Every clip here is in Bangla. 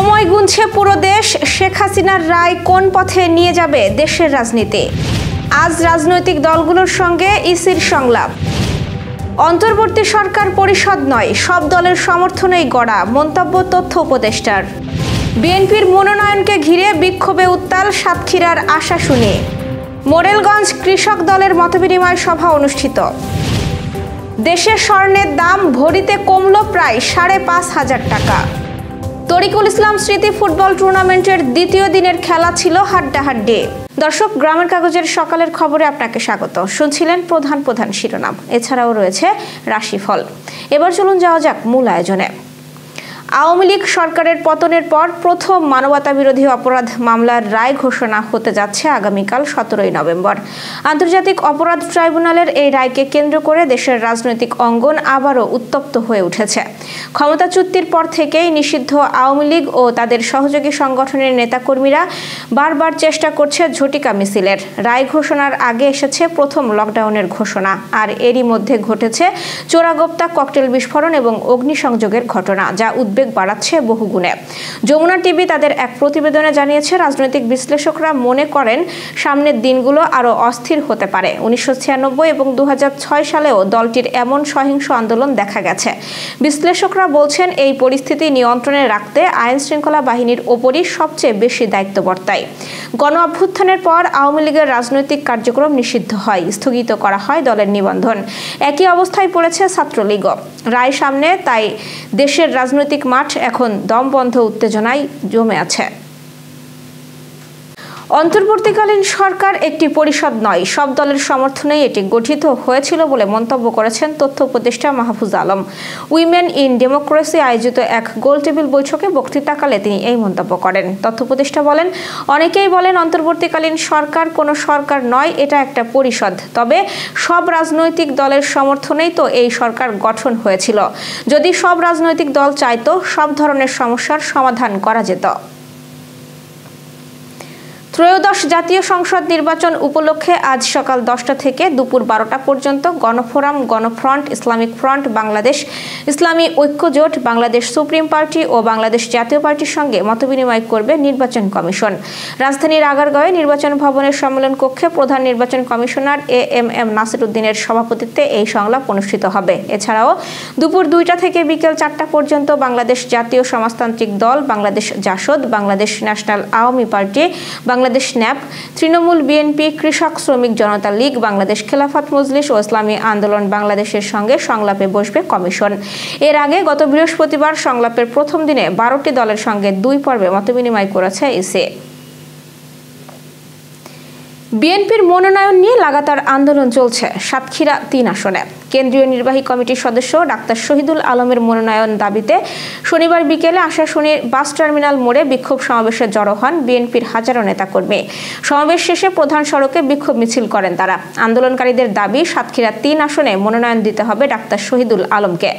সময় গুনছে পুরো দেশ। শেখ হাসিনার রায় কোন পথে নিয়ে যাবে দেশের রাজনীতি? আজ রাজনৈতিক দলগুলোর সঙ্গে ইসির সংলাপ। অন্তর্বর্তী সরকার পরিষদ নয়, সব দলের সমর্থনেই গড়া, মন্তব্য তথ্য উপদেষ্টার। বিএনপির মনোনয়নকে ঘিরে বিক্ষোভে উত্তাল সাতক্ষীরার আশাশুনি। মোরেলগঞ্জ কৃষক দলের মতবিনিময় সভা অনুষ্ঠিত। দেশে স্বর্ণের দাম ভরিতে কমল প্রায় ৫,৫০০ টাকা। তরিকুল ইসলাম স্মৃতি ফুটবল টুর্নামেন্টের দ্বিতীয় দিনের খেলা ছিল হাড্ডাহাড্ডি। দর্শক, গ্রামের কাগজের সকালের খবরে আপনাকে স্বাগত। শুনছিলেন প্রধান প্রধান শিরোনাম, এছাড়াও রয়েছে রাশিফল। এবার চলুন যাওয়া যাক মূল আয়োজনে। আওয়ামী লীগ সরকারের পতনের পর প্রথম মানবতা বিরোধী অপরাধ মামলার রায় ঘোষণা হতে যাচ্ছে আগামীকাল ১৭ নভেম্বর। আন্তর্জাতিক অপরাধ ট্রাইব্যুনালের এই রায়কে কেন্দ্র করে দেশের রাজনৈতিক অঙ্গন আবারও উত্তপ্ত হয়ে উঠেছে। ক্ষমতাচ্যুতির পর থেকেই নিষিদ্ধ আওয়ামী লীগ ও তাদের সহযোগী সংগঠনের নেতাকর্মীরা বারবার চেষ্টা করছে ঝটিকা মিছিলের। রায় ঘোষণার আগে এসেছে প্রথম লকডাউনের ঘোষণা, আর এরই মধ্যে ঘটেছে চোরাগোপ্তা ককটেল বিস্ফোরণ এবং অগ্নিসংযোগের ঘটনা, যা উদ্বেগ বাড়াচ্ছে বহুগুণে। যমুনা টিভি তাদের এক প্রতিবেদনে জানিয়েছে, রাজনৈতিক বিশ্লেষকরা মনে করেন সামনের দিনগুলো আরও অস্থির হতে পারে। ১৯৯৬ এবং ২০০৬ সালেও দলটির এমন সহিংস আন্দোলন দেখা গেছে। বিশ্লেষকরা বলছেন, এই পরিস্থিতি নিয়ন্ত্রণে রাখতে আইন শৃঙ্খলা বাহিনীর ওপরই সবচেয়ে বেশি দায়িত্ব বর্তায়। গণ অভ্যুত্থানের পর আওয়ামী লীগের রাজনৈতিক কার্যক্রম নিষিদ্ধ হয়, স্থগিত করা হয় দলের নিবন্ধন। একই অবস্থায় পড়েছে ছাত্রলীগও। রায় সামনে তাই দেশের রাজনৈতিক মাঠ এখন দমবন্ধ উত্তেজনায় জমে আছে। অন্তর্বর্তীকালীন সরকার একটি পরিষদ নয়, সব দলের সমর্থনেই এটি গঠিত হয়েছিল বলে মন্তব্য করেছেন তথ্য উপদেষ্টা Mahfuz Alam. Women in democracy আয়োজিত এক গোলটেবিল বৈঠকে বক্তৃতাকালে তিনি এই মন্তব্য করেন। তথ্য উপদেষ্টা বলেন, অনেকেই বলেন অন্তর্বর্তীকালীন সরকার কোনো সরকার নয়, এটা একটা পরিষদ। তবে সব রাজনৈতিক দলের সমর্থনেই তো এই সরকার গঠন হয়েছিল। যদি সব রাজনৈতিক দল চাইতো, সব ধরনের সমস্যার সমাধান করা যেত। ত্রয়োদশ জাতীয় সংসদ নির্বাচন উপলক্ষে আজ সকাল ১০টা থেকে দুপুর ১২টা পর্যন্ত গণফোরাম, গণফ্রন্ট, ইসলামিক ফ্রন্ট, বাংলাদেশ ইসলামী ঐক্যজোট, বাংলাদেশ সুপ্রিম পার্টি ও বাংলাদেশ জাতীয় পার্টির সঙ্গে মতবিনিময় করবে নির্বাচন কমিশন। রাজধানীর আগারগাঁওয়ে নির্বাচন ভবনের সম্মেলন কক্ষে প্রধান নির্বাচন কমিশনার এএমএম নাসির উদ্দিনের সভাপতিত্বে এই সংলাপ অনুষ্ঠিত হবে। এছাড়াও দুপুর ২টা থেকে বিকেল ৪টা পর্যন্ত Bangladesh Jatiya Samajtantrik Dal, Bangladesh Jasad, Bangladesh National Awami party, Bangladesh NAP, Trinamool, BNP, Krishak Sramik জনতা লীগ, বাংলাদেশ খেলাফত মজলিস ও ইসলামী আন্দোলন বাংলাদেশের সঙ্গে সংলাপে বসবে কমিশন। এর আগে গত বৃহস্পতিবার সংলাপের প্রথম দিনে ১২টি দলের সঙ্গে ২ পর্বে মতবিনিময় করেছে ইসি। বিএনপির মনোনয়ন নিয়ে লাগাতার আন্দোলন চলছে সাতক্ষীরা ৩ আসনে। কেন্দ্রীয় নির্বাহী কমিটির সদস্য ডাক্তার শহীদুল আলমের মনোনয়ন দাবিতে শনিবার বিকেলে আশাশুনির বাস টার্মিনাল মোড়ে বিক্ষোভ সমাবেশে জড়ো হন বিএনপির হাজারো নেতাকর্মী। সমাবেশ শেষে প্রধান সড়কে বিক্ষোভ মিছিল করেন তারা। আন্দোলনকারীদের দাবি, সাতক্ষীরা ৩ আসনে মনোনয়ন দিতে হবে ডাক্তার শহীদুল আলমকে,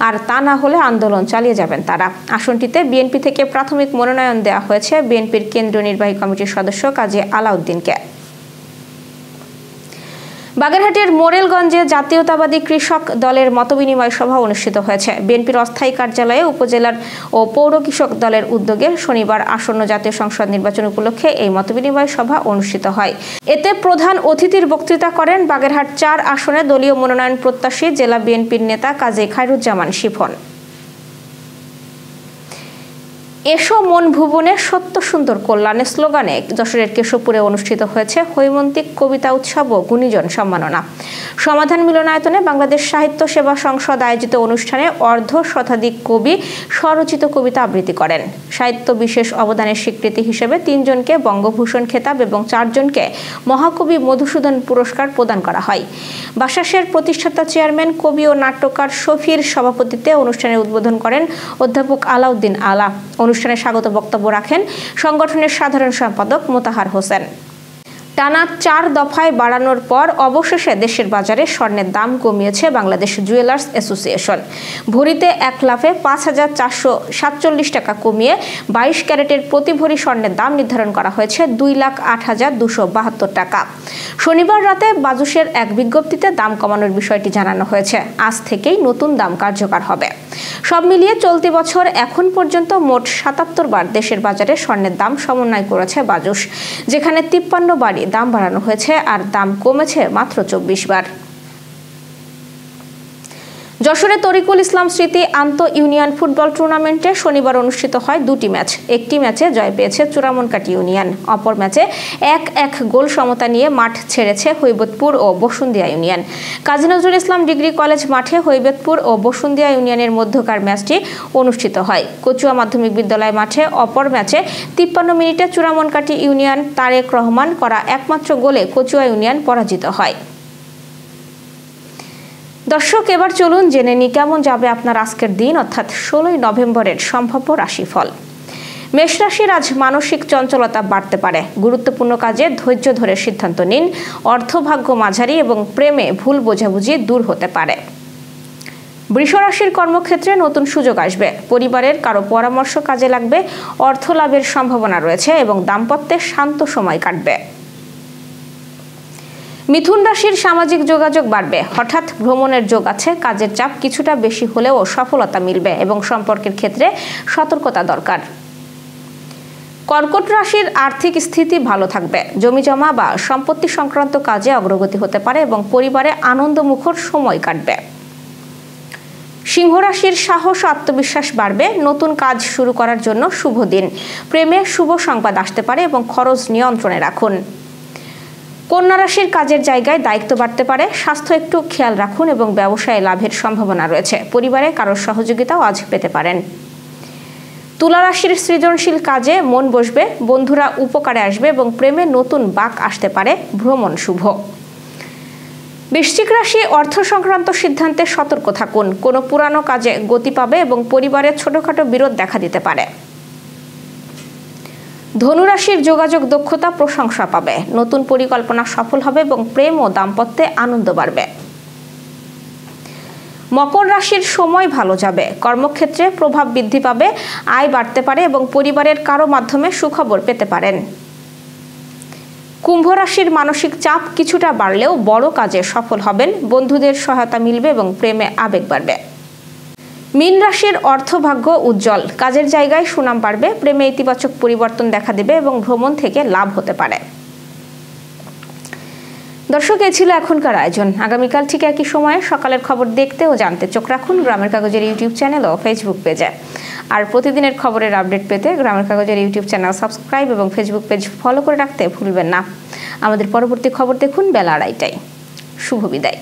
আর তা না হলে আন্দোলন চালিয়ে যাবেন তারা। আসনটিতে বিএনপি থেকে প্রাথমিক মনোনয়ন দেওয়া হয়েছে বিএনপির কেন্দ্রীয় নির্বাহী কমিটির সদস্য কাজী আলাউদ্দিনকে। বাগেরহাটের মোরেলগঞ্জে জাতীয়তাবাদী কৃষক দলের মতবিনিময় সভা অনুষ্ঠিত হয়েছে। বিএনপির অস্থায়ী কার্যালয়ে উপজেলার ও পৌর কৃষক দলের উদ্যোগে শনিবার আসন্ন জাতীয় সংসদ নির্বাচন উপলক্ষে এই মতবিনিময় সভা অনুষ্ঠিত হয়। এতে প্রধান অতিথির বক্তৃতা করেন বাগেরহাট ৪ আসনে দলীয় মনোনয়ন প্রত্যাশী জেলা বিএনপির নেতা কাজী খায়রুজ্জামান শিফন। এসো মন ভুবনে সত্য সুন্দর কল্যাণের স্লোগানে যশোরের কেশবপুরে অনুষ্ঠিত হয়েছে হৈমন্তিক কবিতা উৎসব ও গুণীজন সম্মাননা। সমাধান মিলনায়তনে বাংলাদেশ সাহিত্য সেবা সংসদ আয়োজিত অনুষ্ঠানে অর্ধ শতাধিক কবি স্বরচিত কবিতা আবৃত্তি করেন। সাহিত্য বিশেষ অবদানের স্বীকৃতি হিসেবে ৩ জনকে বঙ্গভূষণ খেতাব এবং ৪ জনকে মহাকবি মধুসূদন পুরস্কার প্রদান করা হয়। বাসাসের প্রতিষ্ঠাতা চেয়ারম্যান, কবি ও নাট্যকার শফির সভাপতিত্বে অনুষ্ঠানের উদ্বোধন করেন অধ্যাপক আলাউদ্দিন আলা। অনুষ্ঠানে স্বাগত বক্তব্য রাখেন সংগঠনের সাধারণ সম্পাদক মোতাহার হোসেন। টানা 4 দফায় বাড়ানোর পর অবশেষে দেশের বাজারে স্বর্ণের দাম কমিয়েছে বাংলাদেশ জুয়েলার্স অ্যাসোসিয়েশন। ভরিতে 1 লাফে 5,447 টাকা কমিয়ে 22 ক্যারেটের প্রতি ভরি স্বর্ণের দাম নির্ধারণ করা হয়েছে 2,08,272 টাকা। শনিবার রাতে বাজুসের এক বিজ্ঞপ্তিতে দাম কমানোর বিষয়টি জানানো হয়েছে। আজ থেকেই নতুন দাম কার্যকর হবে। সব মিলিয়ে চলতি বছর এখন পর্যন্ত মোট 77 বার দেশের বাজারে স্বর্ণের দাম সমন্বয় করেছে বাজুস, যেখানে 53 বারই দাম বাড়ানো হয়েছে আর দাম কমেছে মাত্র 24 বার। যশোরে তরিকুল ইসলাম স্মৃতি আন্তঃ ইউনিয়ন ফুটবল টুর্নামেন্টে শনিবার অনুষ্ঠিত হয় 2টি ম্যাচ। একটি ম্যাচে জয় পেয়েছে চূড়ামনকাটি ইউনিয়ন, অপর ম্যাচে 1-1 গোল সমতা নিয়ে মাঠ ছেড়েছে হৈবতপুর ও Basundia union. Kazi Nazrul Islam degree college মাঠে হৈবতপুর ও বসুন্দিয়া ইউনিয়নের মধ্যকার ম্যাচটি অনুষ্ঠিত হয়। কচুয়া মাধ্যমিক বিদ্যালয় মাঠে অপর ম্যাচে 53 মিনিটে চূড়ামনকাটি ইউনিয়ন তারেক রহমান করা একমাত্র গোলে কচুয়া ইউনিয়ন পরাজিত হয়। দর্শক, এবার চলুন জেনে নিই কেমন যাবে আপনার আজকের দিন, অর্থাৎ 16 নভেম্বরের সম্ভাব্য রাশিফল। মেষ রাশির আজ মানসিক চঞ্চলতা বাড়তে পারে। গুরুত্বপূর্ণ কাজে ধৈর্য ধরে সিদ্ধান্ত নিন। অর্থভাগ্য মাঝারি এবং প্রেমে ভুল বোঝাবুঝি দূর হতে পারে। বৃষ রাশির কর্মক্ষেত্রে নতুন সুযোগ আসবে। পরিবারের কারো পরামর্শ কাজে লাগবে। অর্থ লাভের সম্ভাবনা রয়েছে এবং দাম্পত্যে শান্ত সময় কাটবে। মিথুন রাশির সামাজিক যোগাযোগ বাড়বে। হঠাৎ ভ্রমণের যোগ আছে। কাজের চাপ কিছুটা বেশি হলেও সফলতা মিলবে এবং সম্পর্কের ক্ষেত্রে সতর্কতা দরকার। কর্কট রাশির আর্থিক স্থিতি ভালো থাকবে। জমিজমা বা সম্পত্তি সংক্রান্ত কাজে অগ্রগতি হতে পারে এবং পরিবারে আনন্দমুখর সময় কাটবে। সিংহ রাশির সাহস ও আত্মবিশ্বাস বাড়বে। নতুন কাজ শুরু করার জন্য শুভ দিন। প্রেমে শুভ সংবাদ আসতে পারে এবং খরচ নিয়ন্ত্রণে রাখুন। কন্যা রাশির কাজের জায়গায় দায়িত্ব বাড়তে পারে। স্বাস্থ্য একটু খেয়াল রাখুন এবং ব্যবসায় লাভের সম্ভাবনা রয়েছে। পরিবারে কারোর সহযোগিতাও আজ পেতে পারেন। তুলা রাশির সৃজনশীল কাজে মন বসবে। বন্ধুরা উপকারে আসবে এবং প্রেমে নতুন বাঁক আসতে পারে। ভ্রমণ শুভ। বৃশ্চিক রাশি অর্থ সংক্রান্ত সিদ্ধান্তে সতর্ক থাকুন। কোনো পুরানো কাজে গতি পাবে এবং পরিবারের ছোটখাটো বিরোধ দেখা দিতে পারে। ধনুরাশির যোগাযোগ দক্ষতা প্রশংসা পাবে। নতুন পরিকল্পনা সফল হবে এবং প্রেম ও দাম্পত্যে আনন্দ বাড়বে। মকর রাশির সময় ভালো যাবে। কর্মক্ষেত্রে প্রভাব বৃদ্ধি পাবে। আয় বাড়তে পারে এবং পরিবারের কারো মাধ্যমে সুখবর পেতে পারেন। কুম্ভ রাশির মানসিক চাপ কিছুটা বাড়লেও বড় কাজে সফল হবেন। বন্ধুদের সহায়তা মিলবে এবং প্রেমে আবেগ বাড়বে। মীন রাশির অর্থভাগ্য উজ্জ্বল। কাজের জায়গায় সুনাম বাড়বে। প্রেমে ইতিবাচক পরিবর্তন দেখা দেবে এবং ভ্রমণ থেকে লাভ হতে পারে। দর্শক, এই ছিল এখনকার আয়োজন। আগামীকাল ঠিক একই সময়ে সকালের খবর দেখতে ও জানতে চোখ রাখুন গ্রামের কাগজের ইউটিউব চ্যানেল ও ফেসবুক পেজে। আর প্রতিদিনের খবরের আপডেট পেতে গ্রামের কাগজের ইউটিউব চ্যানেল সাবস্ক্রাইব এবং ফেসবুক পেজ ফলো করে রাখতে ভুলবেন না। আমাদের পরবর্তী খবর দেখুন বেলা 2:30টায়। শুভ বিদায়।